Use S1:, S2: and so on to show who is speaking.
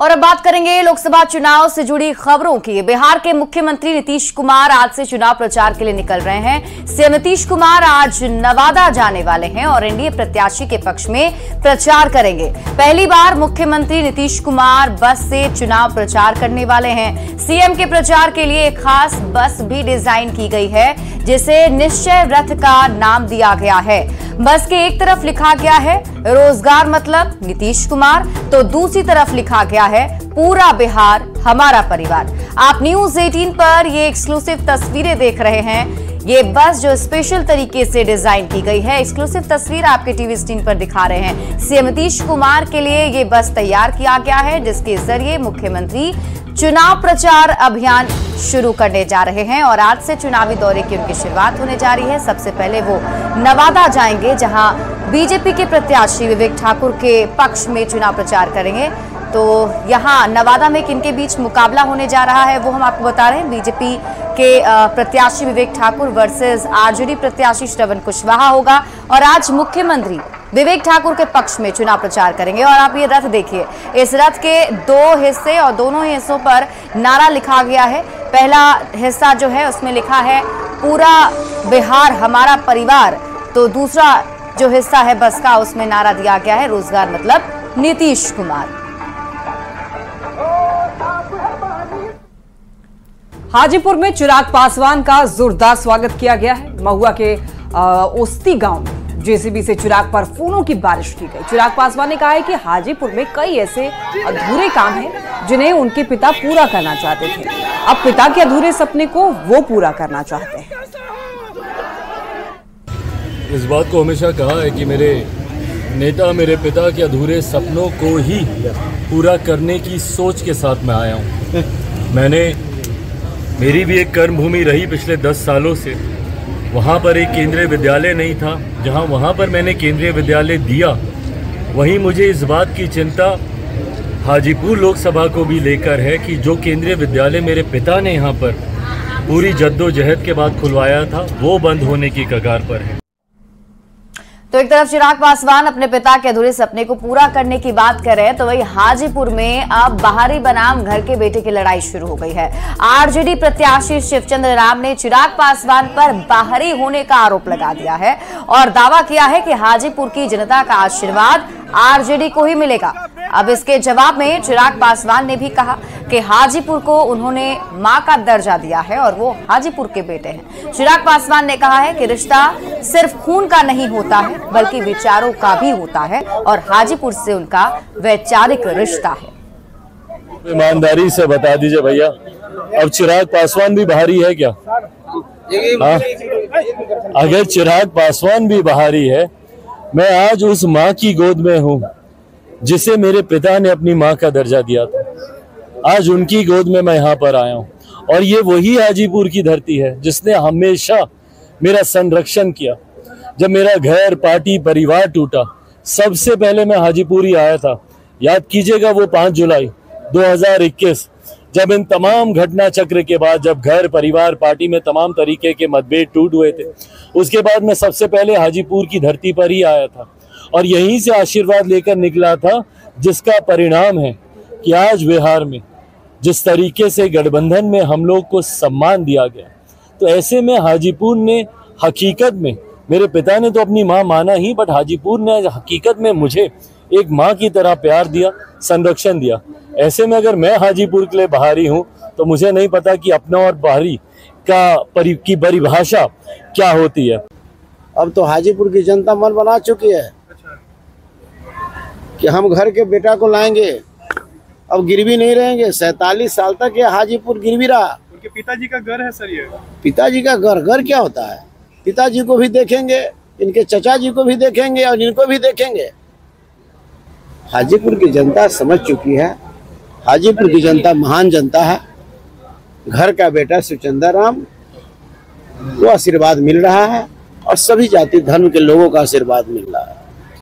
S1: और अब बात करेंगे लोकसभा चुनाव से जुड़ी खबरों की। बिहार के मुख्यमंत्री नीतीश कुमार आज से चुनाव प्रचार के लिए निकल रहे हैं। सीएम नीतीश कुमार आज नवादा जाने वाले हैं और एनडीए प्रत्याशी के पक्ष में प्रचार करेंगे। पहली बार मुख्यमंत्री नीतीश कुमार बस से चुनाव प्रचार करने वाले हैं। सीएम के प्रचार के लिए एक खास बस भी डिजाइन की गई है, जिसे निश्चय रथ का नाम दिया गया है। बस के एक तरफ लिखा गया है रोजगार मतलब नीतीश कुमार, तो दूसरी तरफ लिखा गया है पूरा बिहार हमारा परिवार। आप न्यूज़ 18 पर ये एक्सक्लूसिव तस्वीरें देख रहे हैं। ये बस जो स्पेशल तरीके से डिजाइन की गई है, एक्सक्लूसिव तस्वीर आपके टीवी स्क्रीन पर दिखा रहे हैं। सीएम नीतीश कुमार के लिए ये बस तैयार किया गया है, जिसके जरिए मुख्यमंत्री चुनाव प्रचार अभियान शुरू करने जा रहे हैं और आज से चुनावी दौरे की उनकी शुरुआत होने जा रही है। सबसे पहले वो नवादा जाएंगे, जहां बीजेपी के प्रत्याशी विवेक ठाकुर के पक्ष में चुनाव प्रचार करेंगे। तो यहां नवादा में किनके बीच मुकाबला होने जा रहा है वो हम आपको बता रहे हैं। बीजेपी के प्रत्याशी विवेक ठाकुर वर्सेस आरजेडी प्रत्याशी श्रवण कुशवाहा होगा और आज मुख्यमंत्री विवेक ठाकुर के पक्ष में चुनाव प्रचार करेंगे। और आप ये रथ देखिए, इस रथ के दो हिस्से और दोनों हिस्सों पर नारा लिखा गया है। पहला हिस्सा जो है उसमें लिखा है पूरा बिहार हमारा परिवार, तो दूसरा जो हिस्सा है बस का उसमें नारा दिया गया है रोजगार मतलब नीतीश कुमार।
S2: हाजीपुर में चिराग पासवान का जोरदार स्वागत किया गया है। महुआ के ओस्ती गांव में जेसीबी से चिराग पर फूलों की बारिश की गई। चिराग पासवान ने कहा है कि हाजीपुर में कई ऐसे अधूरे काम हैं जिन्हें उनके पिता पूरा करना चाहते थे। अब पिता के अधूरे सपने को वो पूरा करना चाहते हैं।
S3: इस बात को हमेशा कहा है कि मेरे नेता मेरे पिता के अधूरे सपनों को ही पूरा करने की सोच के साथ मैं आया हूँ। मेरी भी एक कर्मभूमि रही पिछले 10 सालों से। वहाँ पर एक केंद्रीय विद्यालय नहीं था, जहाँ वहाँ पर मैंने केंद्रीय विद्यालय दिया, वहीं मुझे इस बात की चिंता हाजीपुर लोकसभा को भी लेकर है कि जो केंद्रीय विद्यालय मेरे पिता ने यहाँ पर पूरी जद्दोजहद के बाद खुलवाया था, वो बंद होने की कगार पर है।
S1: तो एक तरफ चिराग पासवान अपने पिता के अधूरे सपने को पूरा करने की बात कर रहे हैं, तो वही हाजीपुर में अब बाहरी बनाम घर के बेटे की लड़ाई शुरू हो गई है। आरजेडी प्रत्याशी शिवचंद्र राम ने चिराग पासवान पर बाहरी होने का आरोप लगा दिया है और दावा किया है कि हाजीपुर की जनता का आशीर्वाद आरजेडी को ही मिलेगा। अब इसके जवाब में चिराग पासवान ने भी कहा कि हाजीपुर को उन्होंने मां का दर्जा दिया है और वो हाजीपुर के बेटे हैं। चिराग पासवान ने कहा है कि रिश्ता सिर्फ खून का नहीं होता है, बल्कि विचारों का भी होता है और हाजीपुर से उनका वैचारिक रिश्ता है।
S3: ईमानदारी से बता दीजिए भैया, अब चिराग पासवान भी बाहरी है क्या? अगर चिराग पासवान भी बाहरी है, मैं आज उस माँ की गोद में हूँ जिसे मेरे पिता ने अपनी माँ का दर्जा दिया था। आज उनकी गोद में मैं यहाँ पर आया हूँ और ये वही हाजीपुर की धरती है जिसने हमेशा मेरा संरक्षण किया। जब मेरा घर पार्टी परिवार टूटा, सबसे पहले मैं हाजीपुर ही आया था। याद कीजिएगा वो 5 जुलाई 2021, जब इन तमाम घटना चक्र के बाद, जब घर परिवार पार्टी में तमाम तरीके के मतभेद टूट हुए थे, उसके बाद मैं सबसे पहले हाजीपुर की धरती पर ही आया था और यहीं से आशीर्वाद लेकर निकला था, जिसका परिणाम है कि आज बिहार में जिस तरीके से गठबंधन में हम लोग को सम्मान दिया गया, तो ऐसे में हाजीपुर ने हकीकत में, मेरे पिता ने तो अपनी माँ माना ही, बट हाजीपुर ने हकीकत में मुझे एक माँ की तरह प्यार दिया, संरक्षण दिया। ऐसे में अगर मैं हाजीपुर के लिए बाहरी हूँ तो मुझे नहीं पता कि अपना और बाहरी की परिभाषा क्या होती है।
S4: अब तो हाजीपुर की जनता मन बना चुकी है कि हम घर के बेटा को लाएंगे, अब गिरवी नहीं रहेंगे। 47 साल तक ये हाजीपुर गिरवी रहा।
S5: उनके पिताजी का घर है सर। ये
S4: पिताजी का घर क्या होता है? पिताजी को भी देखेंगे, इनके चचा जी को भी देखेंगे और इनको भी देखेंगे। हाजीपुर की जनता समझ चुकी है, हाजीपुर की जनता महान जनता है। घर का बेटा शिवचंद्र राम, वो आशीर्वाद मिल रहा है और सभी जाति धर्म के लोगों का आशीर्वाद मिल रहा है।